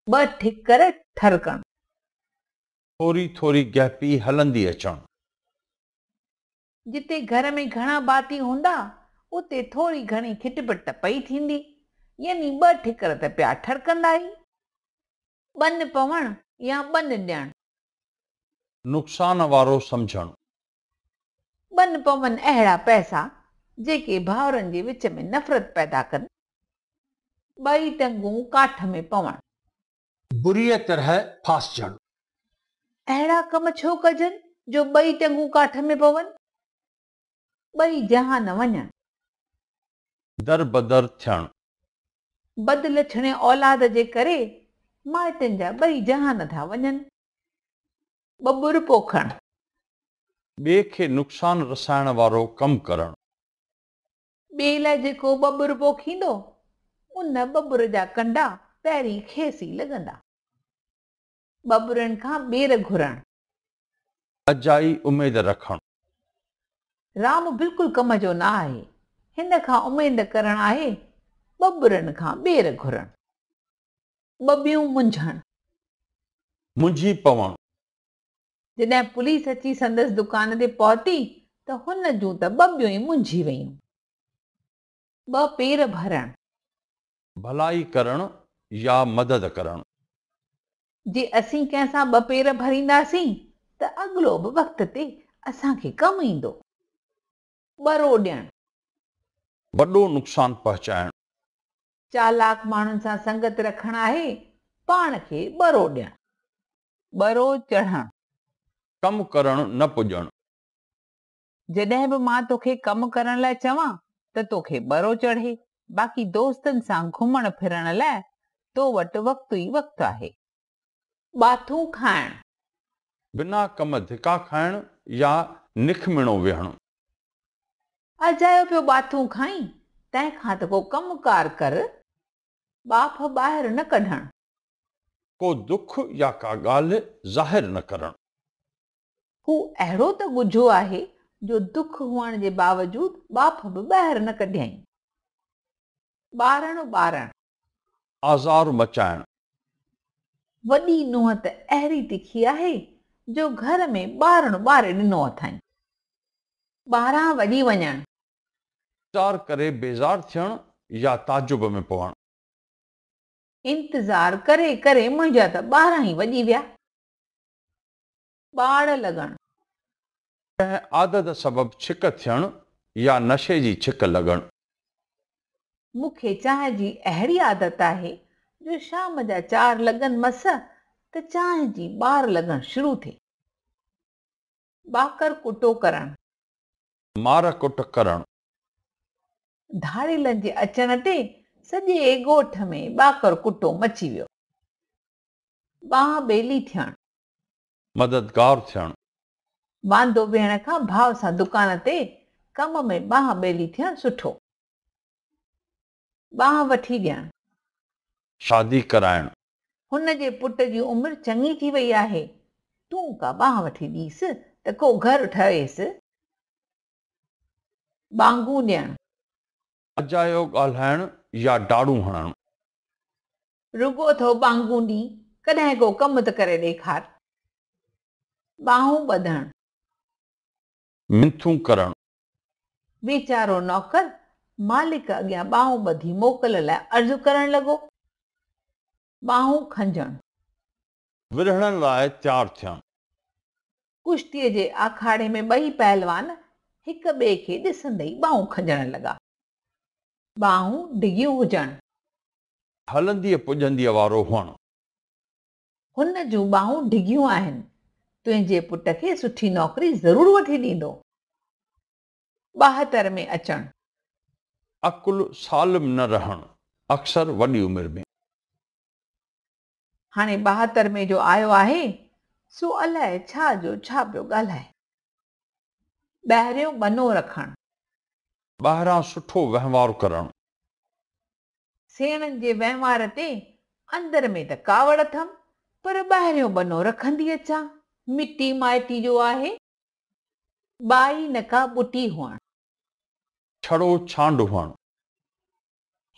ॿ ठिकर ठरकण, थोरी थोरी गहपी हलंदी अचण, जिते घर में घणा भाती हूंदा उते थोरी घणी खिटपिट पई थींदी, यानी ॿ ठिकर त पिया ठरकंदा ई। बन पवण या बन ॾियण, नुक़सान वारो सम्झण, बन पवन अहिड़ा पैसा जेके भाउरनि जे विच में नफ़रत पैदा कनि। ॿई टंगूं काठ में पवण, बुरीअ तरह फासजण, अहिड़ा कम छो कजनि जो ॿई टंगूं काठ में पवनि। ॿई जहान वञनि, दर बदर थियण, बदलछणे औलाद जे करे माइटनि जा ॿई जहान था वञनि। बबुर पोखण, ॿिए खे नुक़सान रसाइण वारो कमु करण, ॿिए लाइ जेको बबुर पोखींदो उन बबुर जा कंडा पहिरीं खेसि ई लॻंदा। बबुरनि खां ॿेर घुरण, अजाई उमेद रखण, राम बिल्कुलु कम जो न आहे, हिन खां उमेद करण आहे बबुरनि खां ॿेर घुरण। ॿबियूं मुंझण, मुंझी पवण, जॾहिं पुलिस अची संदसि दुकान ते पहुती त हुन जूं त ॿबियूं ई मुंझी वयूं। ॿ पेर भरण, भलाई करण या मदद करण, जे असीं कंहिंसां ॿ पेर भरींदासीं त अॻिलो बि वक़्त ते असांखे कमु ईंदो। ॿरो ॾियण, वॾो नुक़सान पहुचाइण, चालाक माण्हुनि सां संगत रखण आहे पाण खे ॿरो ॾियण। ॿरो चढ़ण, कमु करण न पुॼण, जॾहिं बि मां तोखे कमु करण लाइ चवां त तोखे ॿरो चढ़े, बाक़ी दोस्तनि सां घुमण फिरण लाइ तो वटि वक़्तु ई वक़्तु आहे। बाथूं खाइण, बिना कम धिका खाइण या निखमिणो विहण, अजायो पियो बाथूं खाई तंहिंखां त को कमुकार कर। बाफ ॿाहिरि न कढण, को दुख या का ॻाल्हि ज़ाहिर न करण, हू अहिड़ो त ॻुझो आहे जो दुख हुअण जे बावजूद बाफ बि ॿाहिरि न कढियईं। ॿारण ॿारण, आज़ार मचाइण, वॾी नुंहं त अहिड़ी तिखी आहे जो घर में ॿारण ॿारे ॾिनो अथई। ॿारहां वॼी वञण, इंतज़ार करे बेज़ार थियण या ताजुब में पवण, इंतज़ार करे करे मुंहिंजा त 12 ई वॼी विया। ॿाड़ लॻण, कंहिं आदत सबबु छिक थियण या नशे जी छिक लॻण, मूंखे चांहि जी अहिड़ी आदत आहे जो शाम जा 4 लॻनि मस त चांहि जी ॿार लॻण शुरू थिए। ॿाकर कुटो करण, मार कुट करण, धाड़ेलनि जे अचण ते सॼे ॻोठ में ॿाकर कुटो मची वियो। बांह ॿेली थियण, मददगार थियण, वांदो वेहण खां भाउ सां दुकान ते कम में बांह ॿेली थियण सुठो। बांह वठी ॾियण, शादी कराइण, हुन जे पुट जी उमिरि चङी थी वई आहे, तूं का बांह वठी ॾीस त को घर ठहेसि। बांगूं ॾियण, अजायो ॻाल्हाइण या डाड़ू हणण, रुगो थो बांगूं ॾी, कॾहिं को कमु त करे ॾेखार। बाहूं ॿधण, मिंथूं करण, वीचारो नौकर मालिक अॻियां बाहूं ॿधी मोकल लाइ अर्ज़ु करण लॻो। बाहूं खंजण, विढ़ण लाइ तयारु थियण, कुश्तीअ जे आखाड़े में ॿई पहलवान हिक ॿिए खे ॾिसंदे ई बाहूं खंजण लॻा। बाहूं डिघियूं हुजण, हलंदीअ पुॼंदीअ वारो हुअण, हुन जूं बाहूं डिघियूं आहिनि, तुंहिंजे पुट खे सुठी नौकरी ज़रूरु वठी ॾींदो। 72 में अचण, अकुल सालिम न रहण, अक्सर वॾी उमिरि में। हाणे 72 में जो आयो आहे सो अलाए छा जो छा पियो ॻाल्हाए। ॿाहिरियों बनो रखण, ॿाहिरां सुठो वहिंवार करण, सेणनि जे वहिंवार ते अंदर में त कावड़ अथमि पर ॿाहिरियों बनो रखंदी अचां, मिटी माइटी जो आहे। बाई न का ॿुटी हुअण, छड़ो छांड हुअण,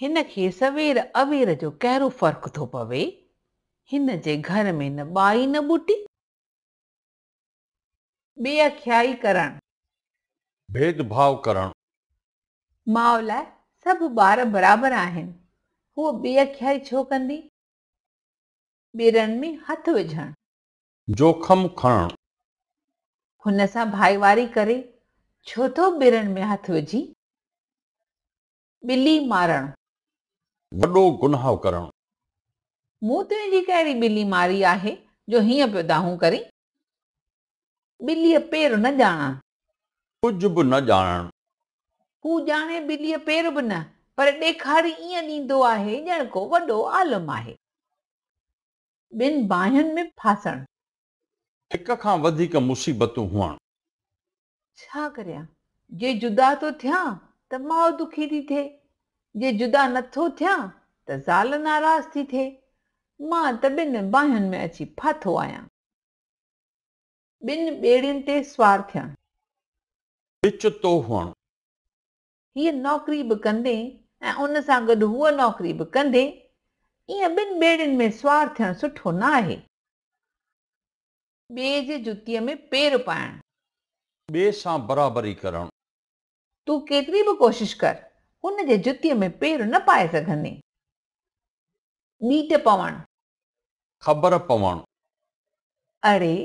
हिन खे सवेर अवेर जो कहिड़ो फ़र्क़ु थो पवे। हिन जे घर में न बाई न बूटी। बेअख्याई करण, भेदभाव करण, माउ लाइ सभु ॿार बराबरि आहिनि, हूअ बेअख्याई छो कंदी। ॿेरनि में हथ विझण, जोखम खणण, हुन सां भाईवारी करे छो थो ॿेरनि में हथ विझी। ॿिली मारण, वॾो गुनाह करण, मूं तुंहिंजी कहिड़ी ॿिली मारी आहे जो हीअं पियो दाहूं करी। ॿिलीअ पेर न ॼाणण, कुझु बि न ॼाणण, हू ॼाणे ॿिलीअ पेर बि न, पर ॾेखारी ईअं ॾींदो आहे ॼण को वॾो आलम आहे। ॿिनि बाहियुनि में फासण, हिक खां वधीक मुसीबतूं हुअण, छा करियां, जे जुदा थो थियां त माउ दुखी थी थिए, जे जुदा नथो थियां त ज़ाल नाराज़ थी थिए। मां त ॿिनि बाहियुनि में अची फाथो आहियां। ॿिनि ॿेड़ियुनि ते सुवार थियण, विच तो हुअण, हीअ नौकरी बि कंदे ऐं उन सां गॾु हूअ नौकरी बि कंदे, ईअं ॿिनि ॿेड़ियुनि में सुवार थियण सुठो न आहे। ॿिए जे जुतीअ में पेर पाइण, ॿिए सां बराबरी करण, तूं केतिरी बि कोशिश कर, हुन जे जुतीअ में पेर न पाए सघंदे। ॿीट पवण, ख़बर पवण, अड़े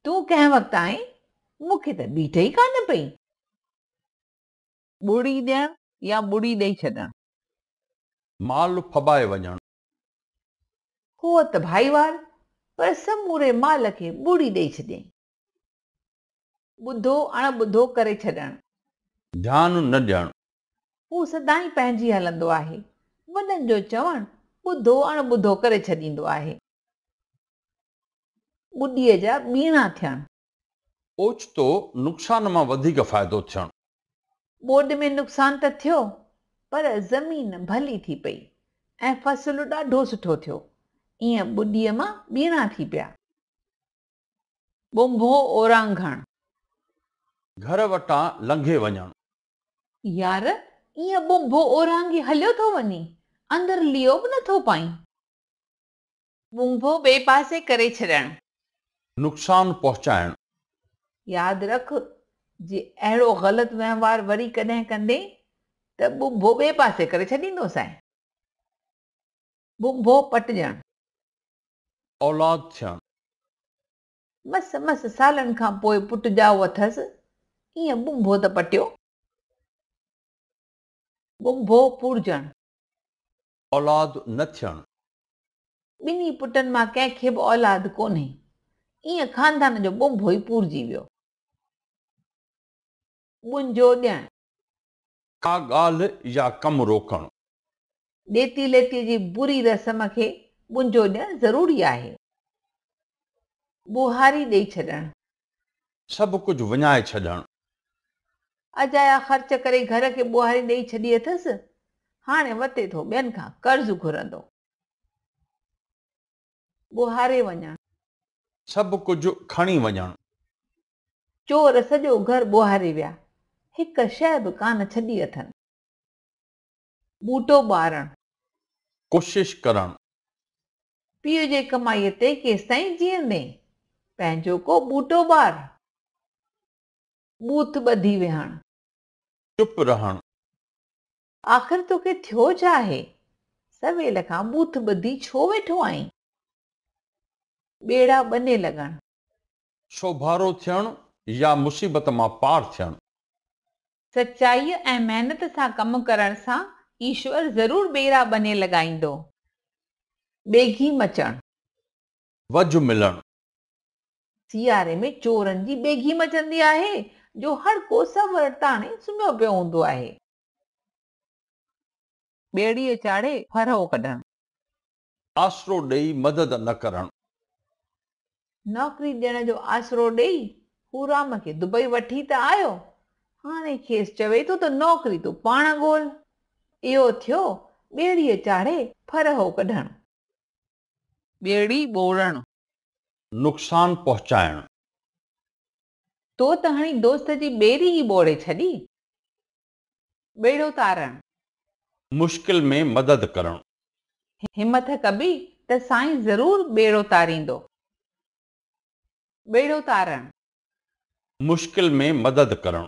तूं कंहिं वक़्तु आहीं, मूंखे त ॿीट ई कान पई। ॿुड़ी ॾियण या ॿुड़ी ॾेई छॾण, माल फॿाए वञण, हूअ त भाईवार, पर समूरे माल खे ॿुड़ी ॾेई छॾियईं। ॿुधो अणॿुधो करे छॾण, ध्यानु न ॾियण, हू सदाईं पंहिंजी हलंदो आहे, वॾनि जो चवण ॿुधो अणॿुधो करे छॾींदो आहे। ॿुॾीअ जा ॿीणा थियण, ओचितो नुक़सान मां वधीक फ़ाइदो थियण, ॿोॾि में नुक़सान त थियो, पर ज़मीन भली थी पई ऐं फ़सुलु ॾाढो सुठो थियो, ईअं ॿुॾीअ मां ॿीणा थी पिया। ॿुंभो ओरांघण, घर वटां लंघे वञण, यार ईअं ॿुंभो ओरांगी हलियो थो वञे, अंदरि लियो बि नथो पाईं। ॿुंभो ॿिए पासे करे छॾण, नुक़सान पहुचाइण, यादि रख, जे अहिड़ो ग़लति वहिंवार वरी कॾहिं कंदे त ॿुंभो ॿिए पासे करे छॾींदोसांइ। ॿुंभो पटिजण, औलाद थियण, मस मस सालनि खां पोइ पुटु ॼाओ अथसि, ईअं ॿुंभो त पटियो। ॿुंभो पूरजण, औलाद न थियण, ॿिन्ही पुटनि मां कंहिंखे बि औलाद कोन्हे, ईअं ख़ानदान जो ॿुंभो ई पूरजी वियो। ॿुंजो ॾियण, का ॻाल्हि या कमु रोकण, ॾेती लेतीअ जी बुरी रस्म खे ॿुंजो ॾियणु ज़रूरी आहे। ॿुहारी ॾेई छॾण, सभु कुझु विञाए छॾण, अजाया ख़र्च करे घर खे ॿुहारी ॾेई छॾी अथसि, हाणे वते थो ॿियनि खां कर्ज़ घुरंदो। ॿुहारे वञण, सभु कुझु खणी वञण, चोर सॼो घर ॿुहारे विया, हिक शइ बि कान छॾी अथनि। ॿूटो ॿारण, कोशिश करण, पीउ जे कमाईअ ते केसिताईं जीअंदे, पंहिंजो को ॿूटो ॿार। बूथ ॿधी विहण, चुप रहण, आख़िर तोखे थियो छा आहे, सवेल खां बूथ ॿधी छो वेठो आहीं। ॿेड़ा ॿने लॻण, शोभारो थियण या मुसीबत मां पार थियण, सचाईअ ऐं महिनत सां कमु करण सां ईश्वर ज़रूर ॿेड़ा ॿने लॻाईंदो। ॿेघी मचण, वझ मिलण, सियारे में चोरनि जी ॿेघी मचंदी आहे, जो हर को सवर ताणे सुम्हियो पियो हूंदो आहे। ॿेड़ीअ चाढ़े फरहो कढण, आसरो ॾेई मदद न करण, नौकरी ॾियण जो आसरो ॾेई हू राम खे दुबई वठी त आयो, हाणे खेसि चवे थो त नौकरी तूं पाण ॻोल्ह। इहो थियो ॿेड़ीअ चाढ़े फरहो कढण। ॿेड़ी ॿोड़ण, नुक़सान पहुचाइण, तो त हाणे दोस्त जी ॿेड़ी ई ॿोड़े छॾी। ॿेड़ो तारण, मुश्किल में मदद करण, हिमथ कबी त साईं ज़रूर ॿेड़ो तारींदो। ॿेड़ो तारण, मुश्किल में मदद करणु।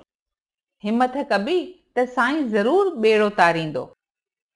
हिमत कबी त साईं ज़रूर ॿेड़ो तारींदो।